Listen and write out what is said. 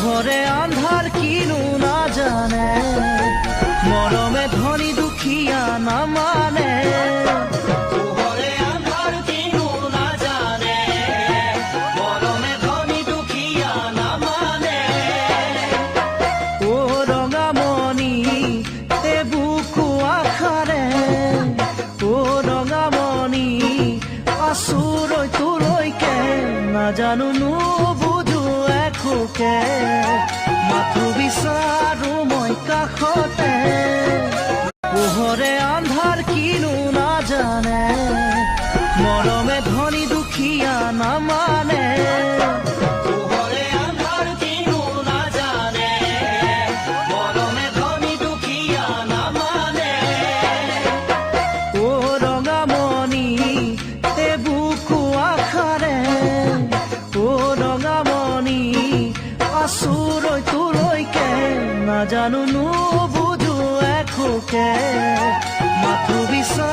পোহরে আন্ধার কিনু না জানে, মরমে ধনী দুখিয়া না মানে। পোহরে আন্ধার কিনু না জানে, মরমে ধনী দুখিয়া না মানে। ও রঙামণি এ বুকু আখারে, ও রঙামণি আসুরই তুরইকে না জানো নু বুঝু এখোকে। মাথো বিচাৰো মই কাষতে, পোহৰে আন্ধাৰ কিনো নাজানে, মৰমে ধনী দুখীয়া নামানে। পোহৰে আন্ধাৰ কিনো নাজানে, মৰমে ধনী দুখীয়া নামানে। ও ৰঙামণি এ বুকু আখাৰে, ও ৰঙামণি আচুৰৈ তুৰৈকে না জানো নু বুঝু এখোকে। মাথো বিচাৰো